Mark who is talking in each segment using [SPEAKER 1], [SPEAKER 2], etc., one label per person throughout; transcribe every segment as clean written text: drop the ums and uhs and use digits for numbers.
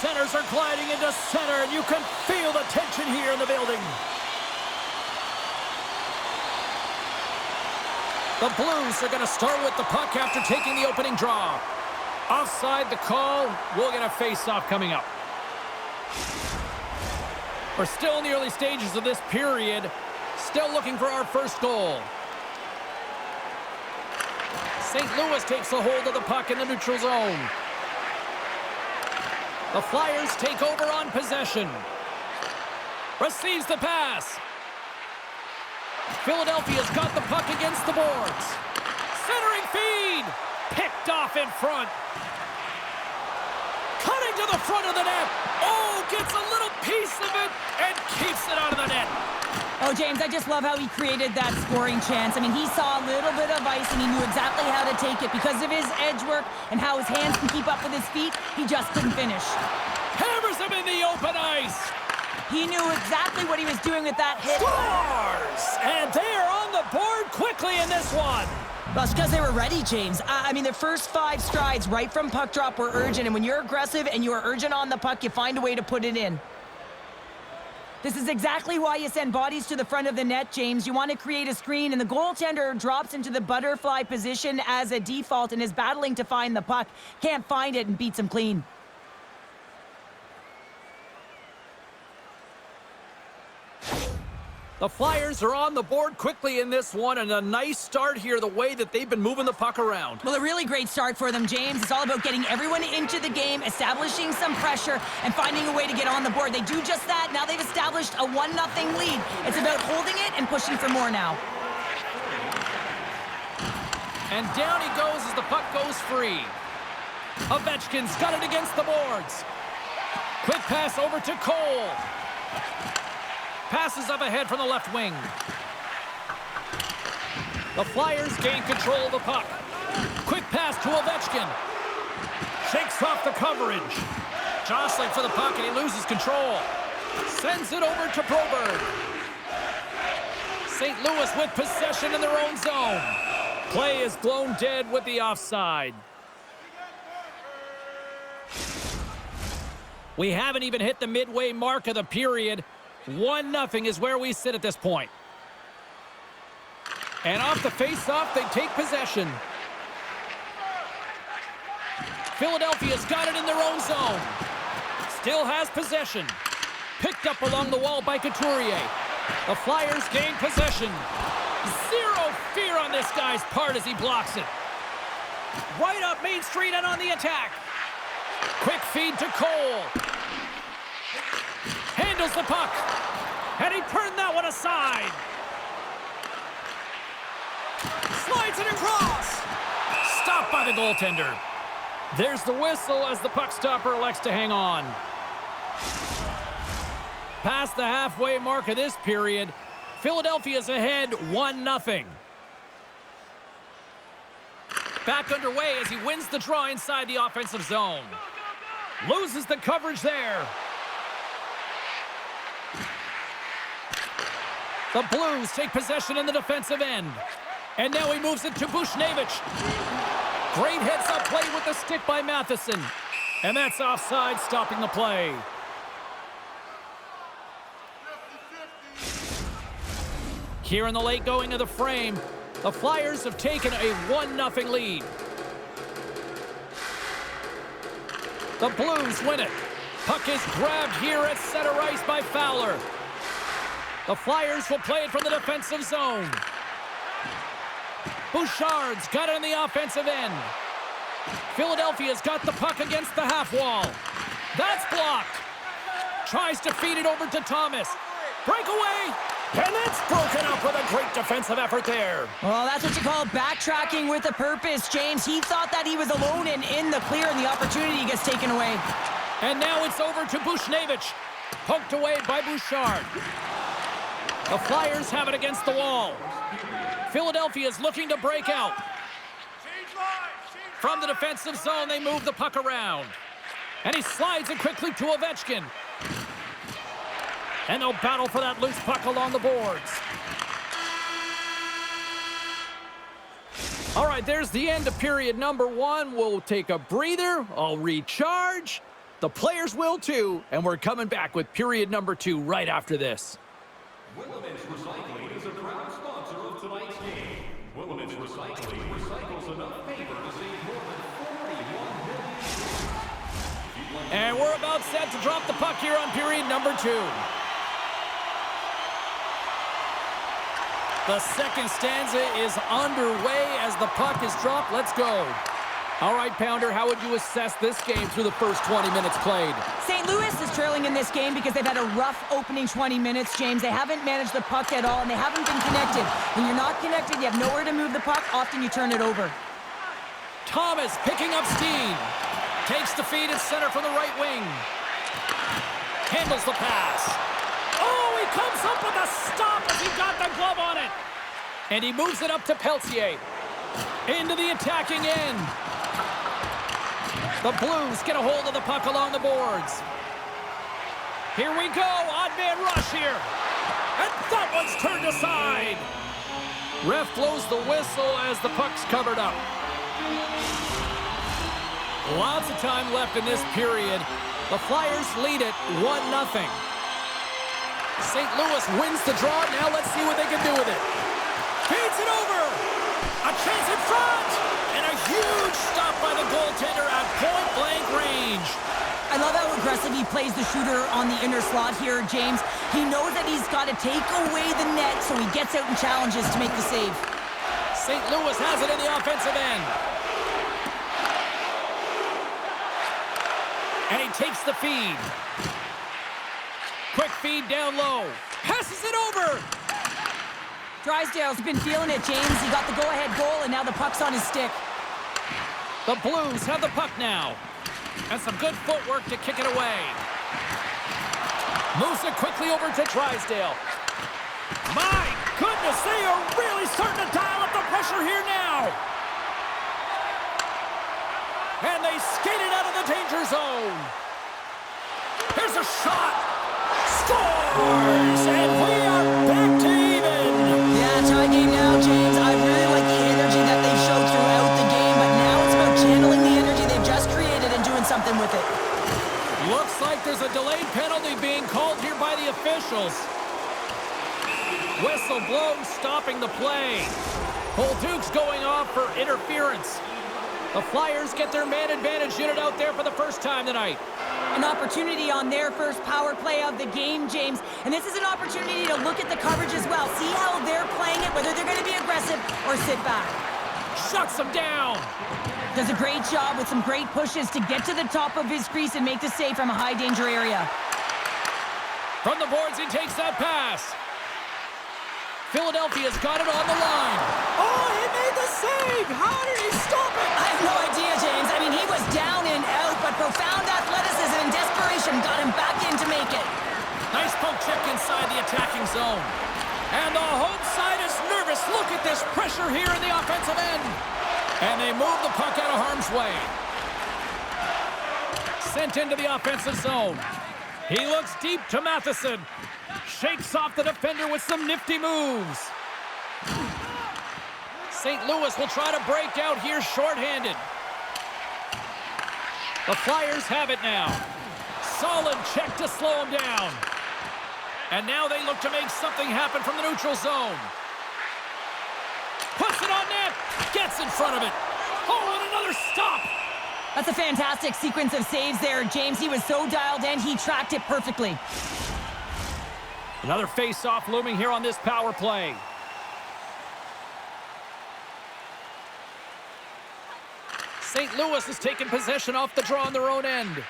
[SPEAKER 1] centers are gliding into center, and you can feel the tension here in the building. The Blues are going to start with the puck after taking the opening draw. Offside the call. We'll get a face-off coming up. We're still in the early stages of this period. Still looking for our first goal. St. Louis takes a hold of the puck in the neutral zone. The Flyers take over on possession. Receives the pass. Philadelphia's got the puck against the boards. Centering feed. Picked off in front. Cutting to the front of the net. Oh, gets a little piece of it and keeps it out of the net.
[SPEAKER 2] Oh, James, I just love how he created that scoring chance. I mean, he saw a little bit of ice, and he knew exactly how to take it. Because of his edge work and how his hands can keep up with his feet, he just couldn't finish.
[SPEAKER 1] Hammers him in the open ice.
[SPEAKER 2] He knew exactly what he was doing with that hit.
[SPEAKER 1] Scores! And they are on the board quickly in this one.
[SPEAKER 2] Well, it's because they were ready, James. I mean, the first 5 strides right from puck drop were urgent, and when you're aggressive and you are urgent on the puck, you find a way to put it in. This is exactly why you send bodies to the front of the net, James. You want to create a screen, and the goaltender drops into the butterfly position as a default and is battling to find the puck. Can't find it and beats him clean.
[SPEAKER 1] The Flyers are on the board quickly in this one, and a nice start here, the way that they've been moving the puck around.
[SPEAKER 2] Well, a really great start for them, James. It's all about getting everyone into the game, establishing some pressure, and finding a way to get on the board. They do just that. Now they've established a 1-0 lead. It's about holding it and pushing for more now.
[SPEAKER 1] And down he goes as the puck goes free. Ovechkin's got it against the boards. Quick pass over to Cole. Passes up ahead from the left wing. The Flyers gain control of the puck. Quick pass to Ovechkin. Shakes off the coverage. Jostling for the puck, and he loses control. Sends it over to Broberg. St. Louis with possession in their own zone. Play is blown dead with the offside. We haven't even hit the midway mark of the period. 1-0 is where we sit at this point. And off the face-off, they take possession. Philadelphia's got it in their own zone. Still has possession. Picked up along the wall by Couturier. The Flyers gain possession. Zero fear on this guy's part as he blocks it. Right up Main Street and on the attack. Quick feed to Cole. Handles the puck. And he turned that one aside. Slides it across. Stopped by the goaltender. There's the whistle as the puck stopper elects to hang on. Past the halfway mark of this period, Philadelphia's ahead 1-0. Back underway as he wins the draw inside the offensive zone. Loses the coverage there. The Blues take possession in the defensive end. And now he moves it to Buchnevich. Great heads-up play with the stick by Matheson. And that's offside, stopping the play. Here in the late going of the frame, the Flyers have taken a 1-0 lead. The Blues win it. Puck is grabbed here at center ice by Fowler. The Flyers will play it from the defensive zone. Bouchard's got it in the offensive end. Philadelphia's got the puck against the half wall. That's blocked. Tries to feed it over to Thomas. Breakaway. And that's broken up with a great defensive effort there.
[SPEAKER 2] Well, that's what you call backtracking with a purpose, James. He thought that he was alone and in the clear, and the opportunity gets taken away.
[SPEAKER 1] And now it's over to Buchnevich. Poked away by Bouchard. The Flyers have it against the wall. Philadelphia's looking to break out. From the defensive zone, they move the puck around. And he slides it quickly to Ovechkin. And they'll battle for that loose puck along the boards. All right, there's the end of period number 1. We'll take a breather. I'll recharge. The players will too, and we're coming back with period number 2 right after this.
[SPEAKER 3] Willemins Recycling is a proud sponsor of tonight's game. Willemins Recycling recycles enough paper to save more than 41 million.
[SPEAKER 1] And we're about set to drop the puck here on period number 2. The second stanza is underway as the puck is dropped. Let's go. All right, Pounder, how would you assess this game through the first 20 minutes played?
[SPEAKER 2] St. Louis is trailing in this game because they've had a rough opening 20 minutes, James. They haven't managed the puck at all, and they haven't been connected. When you're not connected, you have nowhere to move the puck. Often you turn it over.
[SPEAKER 1] Thomas picking up steam. Takes the feed at center from the right wing. Handles the pass. Oh, he comes up with a stop as he got the glove on it. And he moves it up to Peltier. Into the attacking end. The Blues get a hold of the puck along the boards. Here we go, odd man rush here. And that one's turned aside. Ref blows the whistle as the puck's covered up. Lots of time left in this period. The Flyers lead it 1-0. St. Louis wins the draw. Now let's see what they can do with it. Feeds it over. A chance in front. And a huge stop by the goaltender at point-blank range.
[SPEAKER 2] I love how aggressive he plays the shooter on the inner slot here, James. He knows that he's got to take away the net, so he gets out and challenges to make the save.
[SPEAKER 1] St. Louis has it in the offensive end. And he takes the feed. Quick feed down low. Passes it over.
[SPEAKER 2] Drysdale's been feeling it, James. He got the go-ahead goal, and now the puck's on his stick.
[SPEAKER 1] The Blues have the puck now. And some good footwork to kick it away. Moves it quickly over to Drysdale. My goodness, they are really starting to dial up the pressure here now. And they skate it out of the danger zone. Here's a shot. Scores! And we are back to even.
[SPEAKER 2] Yeah, tie game now, James. I really like the energy that they showed throughout the game, but now it's about channeling the energy they've just created and doing something with it.
[SPEAKER 1] Looks like there's a delayed penalty being called here by the officials. Whistle blows, stopping the play. Duke's going off for interference. The Flyers get their man advantage unit out there for the first time tonight.
[SPEAKER 2] An opportunity on their first power play of the game, James. And this is an opportunity to look at the coverage as well. See how they're playing it, whether they're going to be aggressive or sit back.
[SPEAKER 1] Shuts them down.
[SPEAKER 2] Does a great job with some great pushes to get to the top of his crease and make the save from a high-danger area.
[SPEAKER 1] From the boards, he takes that pass. Philadelphia's got it on the line. Oh, he made the save! How did he stop it?
[SPEAKER 2] I have no idea, James. I mean, he was down and out, but profound athleticism and desperation got him back in to make it.
[SPEAKER 1] Nice poke check inside the attacking zone. And the home side is nervous. Look at this pressure here in the offensive end. And they move the puck out of harm's way. Sent into the offensive zone. He looks deep to Matheson. Shakes off the defender with some nifty moves. St. Louis will try to break out here shorthanded. The Flyers have it now. Solid check to slow him down. And now they look to make something happen from the neutral zone. Puts it on net. Gets in front of it. Oh, and another stop.
[SPEAKER 2] That's a fantastic sequence of saves there, James. He was so dialed in, he tracked it perfectly.
[SPEAKER 1] Another face-off looming here on this power play. St. Louis has taken possession off the draw on their own end.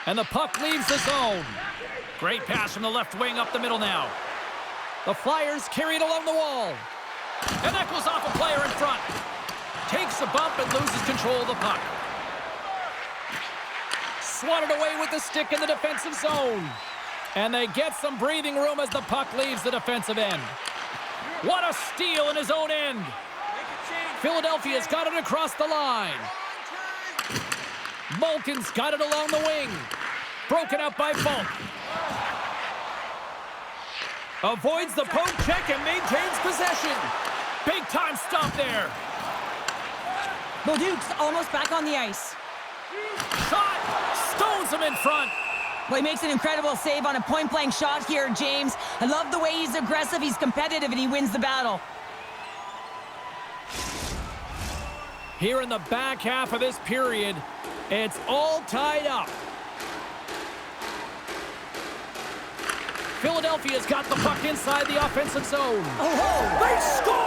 [SPEAKER 1] And the puck leaves the zone. Great pass from the left wing up the middle now. The Flyers carry it along the wall. And that goes off a player in front. Takes a bump and loses control of the puck. Swatted away with the stick in the defensive zone. And they get some breathing room as the puck leaves the defensive end. What a steal in his own end. Philadelphia's got it across the line. Malkin's got it along the wing. Broken up by Fulk. Avoids the poke check and maintains possession. Big time stop there.
[SPEAKER 2] Duke's almost back on the ice.
[SPEAKER 1] Shot. Stones Throws him in front.
[SPEAKER 2] Well, he makes an incredible save on a point-blank shot here, James. I love the way he's aggressive, he's competitive, and he wins the battle.
[SPEAKER 1] Here in the back half of this period, it's all tied up. Philadelphia's got the puck inside the offensive zone.
[SPEAKER 2] Oh,
[SPEAKER 1] They score!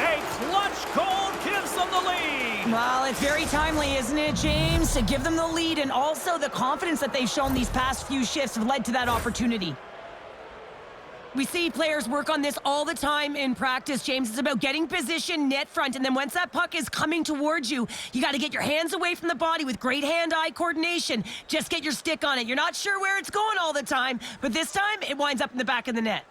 [SPEAKER 1] A clutch goal gives them the lead.
[SPEAKER 2] well, it's very timely, isn't it, James? To give them the lead, and also the confidence that they've shown these past few shifts have led to that opportunity. We see players work on this all the time in practice, James. It's about getting position net front, and then once that puck is coming towards you, you got to get your hands away from the body with great hand-eye coordination. Just get your stick on it. You're not sure where it's going all the time, but this time it winds up in the back of the net.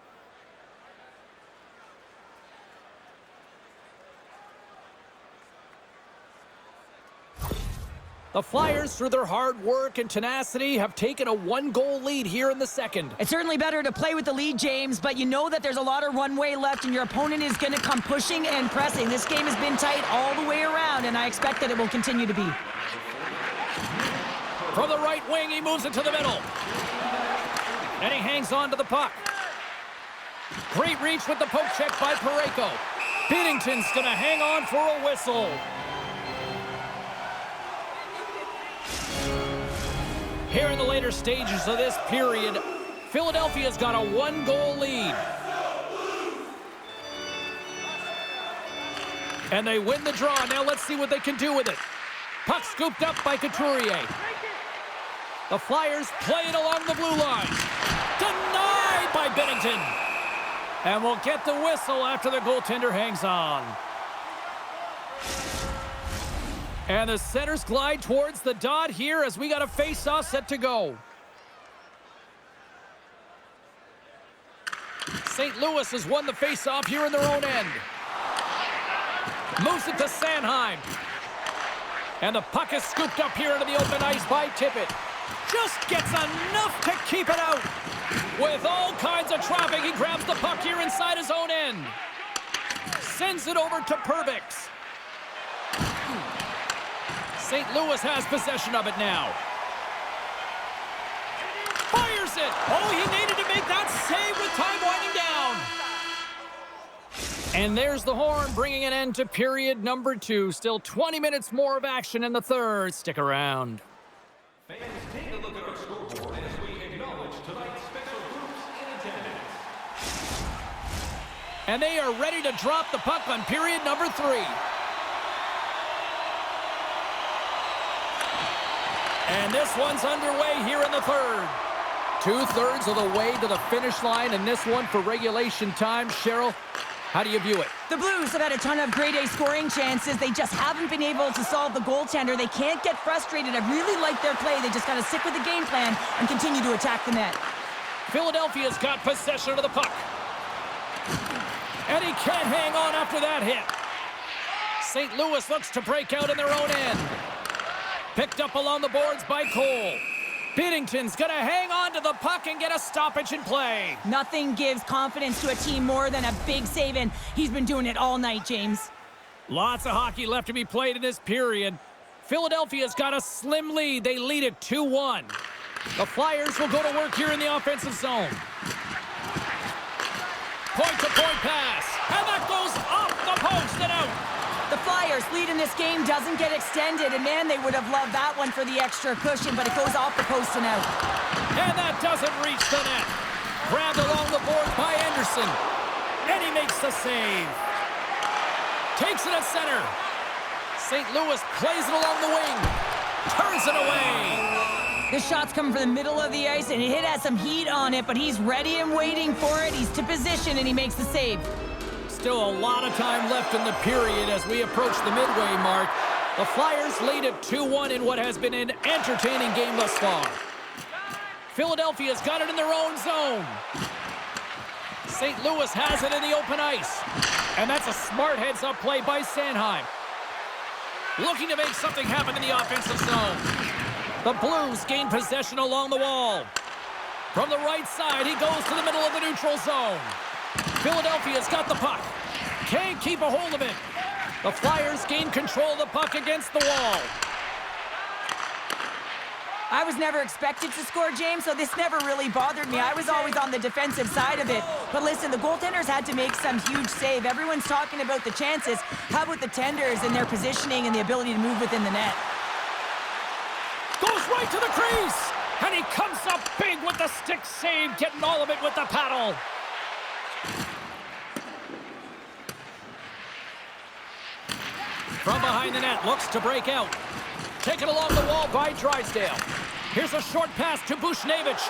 [SPEAKER 1] The Flyers, through their hard work and tenacity, have taken a one-goal lead here in the second.
[SPEAKER 2] It's certainly better to play with the lead, James, but you know that there's a lot of runway left, and your opponent is going to come pushing and pressing. This game has been tight all the way around, and I expect that it will continue to be.
[SPEAKER 1] From the right wing, he moves it to the middle. And he hangs on to the puck. Great reach with the poke check by Parayko. Binnington's going to hang on for a whistle. Here in the later stages of this period, Philadelphia's got a one-goal lead. And they win the draw. Now let's see what they can do with it. Puck scooped up by Couturier. The Flyers play it along the blue line. Denied by Binnington. And we'll get the whistle after the goaltender hangs on. And the centers glide towards the dot here as we got a face-off set to go. St. Louis has won the face-off here in their own end. Moves it to Sanheim. And the puck is scooped up here into the open ice by Tippett. Just gets enough to keep it out. With all kinds of traffic, he grabs the puck here inside his own end. Sends it over to Perbix. St. Louis has possession of it now. Fires it. Oh, he needed to make that save with time winding down. And there's the horn, bringing an end to period number 2. Still 20 minutes more of action in the third. Stick around.
[SPEAKER 3] Fans, take a look at our scoreboard as we acknowledge tonight's special groups in attendance.
[SPEAKER 1] And they are ready to drop the puck on period number 3. And this one's underway here in the third. 2/3 of the way to the finish line in this one for regulation time. Cheryl, how do you view it?
[SPEAKER 2] The Blues have had a ton of grade A scoring chances. They just haven't been able to solve the goaltender. They can't get frustrated. I really like their play. They just got to stick with the game plan and continue to attack the net.
[SPEAKER 1] Philadelphia's got possession of the puck. And he can't hang on after that hit. St. Louis looks to break out in their own end. Picked up along the boards by Cole. Binnington's going to hang on to the puck and get a stoppage in play.
[SPEAKER 2] Nothing gives confidence to a team more than a big save, and he's been doing it all night, James.
[SPEAKER 1] Lots of hockey left to be played in this period. Philadelphia's got a slim lead. They lead it 2-1. The Flyers will go to work here in the offensive zone. Point-to-point pass. And that goes off the post and out.
[SPEAKER 2] The Flyers' lead in this game doesn't get extended, and man, they would have loved that one for the extra cushion, but it goes off the post and out.
[SPEAKER 1] And that doesn't reach the net. Grabbed along the board by Anderson. And he makes the save. Takes it at center. St. Louis plays it along the wing. Turns it away.
[SPEAKER 2] The shot's coming from the middle of the ice, and it has some heat on it, but he's ready and waiting for it. He's to position, and he makes the save.
[SPEAKER 1] Still a lot of time left in the period as we approach the midway mark. The Flyers lead at 2-1 in what has been an entertaining game thus far. Philadelphia's got it in their own zone. St. Louis has it in the open ice. And that's a smart heads-up play by Sanheim. Looking to make something happen in the offensive zone. The Blues gain possession along the wall. From the right side, he goes to the middle of the neutral zone. Philadelphia's got the puck. Can't keep a hold of it. The Flyers gain control of the puck against the wall.
[SPEAKER 2] I was never expected to score, James, so this never really bothered me. I was always on the defensive side of it. But listen, the goaltenders had to make some huge save. Everyone's talking about the chances. How about the tenders and their positioning and the ability to move within the net?
[SPEAKER 1] Goes right to the crease! And he comes up big with the stick save, getting all of it with the paddle. From behind the net, looks to break out. Taken along the wall by Drysdale. Here's a short pass to Bushnevich.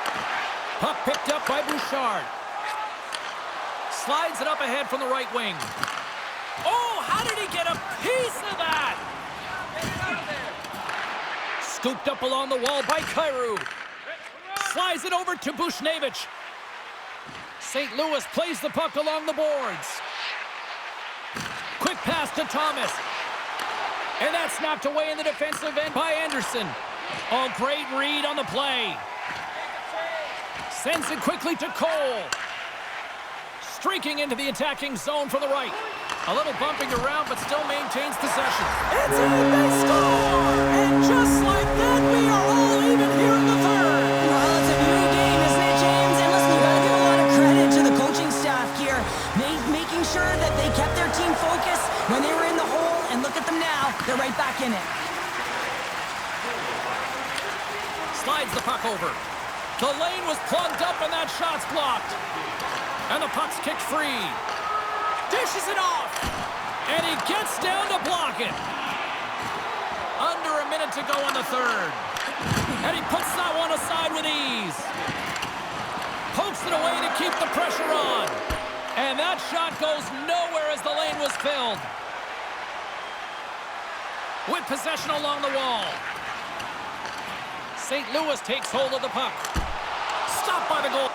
[SPEAKER 1] Puck picked up by Bouchard. Slides it up ahead from the right wing. Oh, how did he get a piece of that? Scooped up along the wall by Kyrou. Slides it over to Bushnevich. St. Louis plays the puck along the boards. Quick pass to Thomas. And that's knocked away in the defensive end by Anderson. Oh, great read on the play. Sends it quickly to Cole. Streaking into the attacking zone from the right. A little bumping around, but still maintains possession.
[SPEAKER 2] It's in, they score! And just like that, we are all even here in the third. Well, it's a new game, isn't it, James? And listen, you got to give a lot of credit to the coaching staff here. Making sure that they kept their team focused when they were in the hole, and look at them now. They're right back in it.
[SPEAKER 1] Slides the puck over. The lane was plugged up and that shot's blocked. And the puck's kicked free. Dishes it off. And he gets down to block it. Under a minute to go in the third. And he puts that one aside with ease. Pokes it away to keep the pressure on. And that shot goes nowhere as the lane was filled. With possession along the wall. St. Louis takes hold of the puck. Stopped by the goal.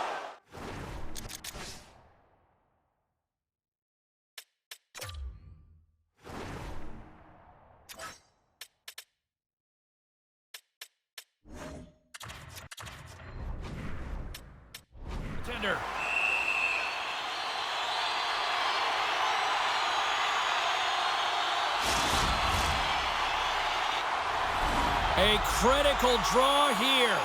[SPEAKER 1] Tender. A critical draw here.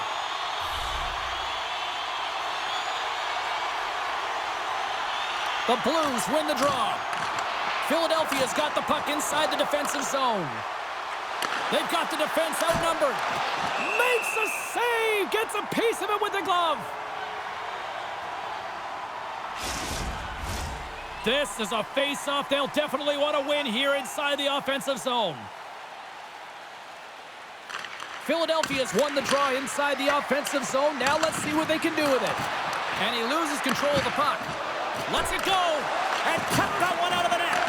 [SPEAKER 1] The Blues win the draw. Philadelphia's got the puck inside the defensive zone. They've got the defense outnumbered. Makes a save! Gets a piece of it with the glove. This is a face-off they'll definitely want to win here inside the offensive zone. Philadelphia's won the draw inside the offensive zone. Now let's see what they can do with it. And he loses control of the puck. Lets it go. And kept that one out of the net.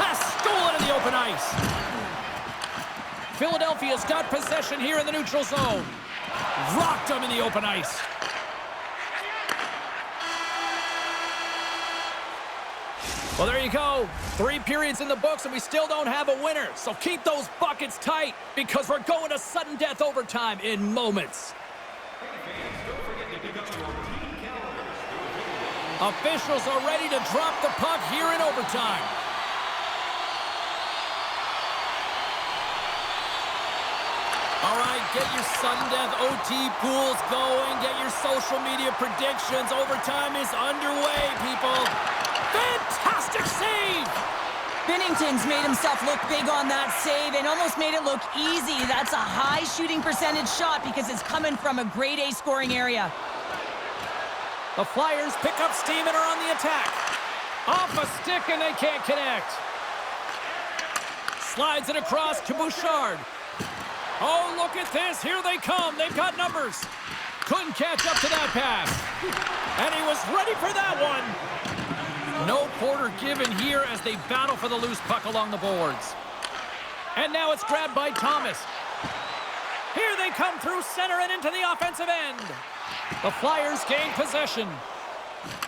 [SPEAKER 1] Pass stolen in the open ice. Philadelphia's got possession here in the neutral zone. Rocked him in the open ice. Well, there you go. 3 periods in the books, and we still don't have a winner. So keep those buckets tight, because we're going to sudden death overtime in moments. Officials are ready to drop the puck here in overtime. All right, get your sudden death OT pools going. Get your social media predictions. Overtime is underway, people. Fantastic save!
[SPEAKER 2] Binnington's made himself look big on that save and almost made it look easy. That's a high shooting percentage shot because it's coming from a grade A scoring area.
[SPEAKER 1] The Flyers pick up steam and are on the attack. Off a stick and they can't connect. Slides it across to Bouchard. Oh, look at this. Here they come. They've got numbers. Couldn't catch up to that pass. And he was ready for that one. No quarter given here as they battle for the loose puck along the boards. And now it's grabbed by Thomas. Here they come through center and into the offensive end. The Flyers gain possession.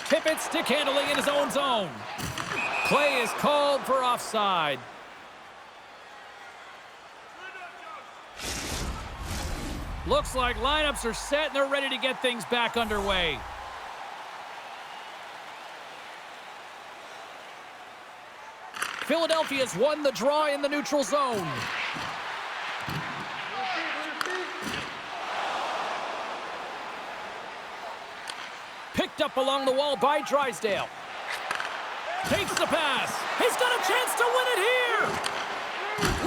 [SPEAKER 1] Tippett stick handling in his own zone. Play is called for offside. Looks like lineups are set and they're ready to get things back underway. Philadelphia's won the draw in the neutral zone. Picked up along the wall by Drysdale. Takes the pass. He's got a chance to win it here.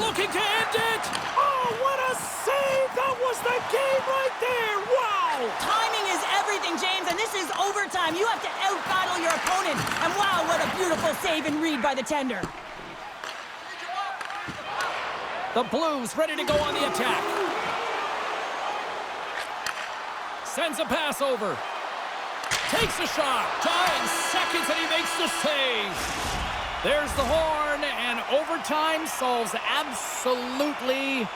[SPEAKER 1] Looking to end it. Oh, what a save. That was the game right there. Wow.
[SPEAKER 2] Timing is everything, James, and this is overtime. You have to out-battle your opponent. And wow, what a beautiful save and read by the tender.
[SPEAKER 1] The Blues ready to go on the attack. Sends a pass over. Takes a shot. Tying seconds, and he makes the save. There's the horn, and overtime solves absolutely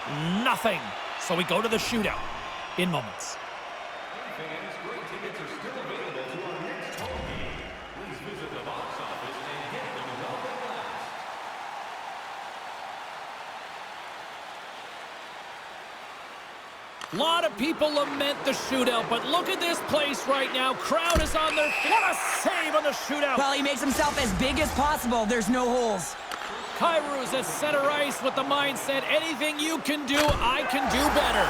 [SPEAKER 1] nothing. So we go to the shootout in moments.
[SPEAKER 3] Fans, great tickets are still available to our next home game. Please visit the box office and get them while they last.
[SPEAKER 1] A lot of people lament the shootout, but look at this place right now. Crowd is on their feet. What a save on the shootout.
[SPEAKER 2] Well, he makes himself as big as possible. There's no holes.
[SPEAKER 1] Kairu's at center ice with the mindset, anything you can do, I can do better.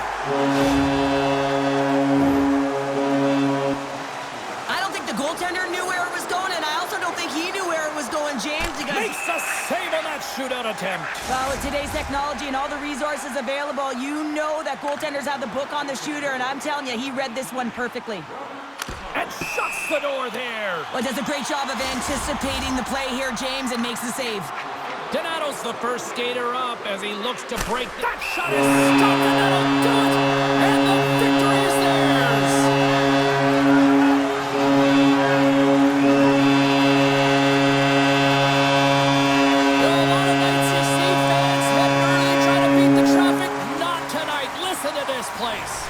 [SPEAKER 2] I don't think the goaltender knew where it was going, and I also don't think he knew where it was going, James.
[SPEAKER 1] Makes a save on that shootout attempt.
[SPEAKER 2] Well, with today's technology and all the resources available, you know that goaltenders have the book on the shooter, and I'm telling you, he read this one perfectly.
[SPEAKER 1] And shuts the door there.
[SPEAKER 2] Well, does a great job of anticipating the play here, James, and makes the save.
[SPEAKER 1] Donato's the first skater up as he looks to break. That shot is stopped, and that'll do it. And the victory is theirs. There are a lot of nights you see fans heading early trying to beat the traffic. Not tonight. Listen to this place.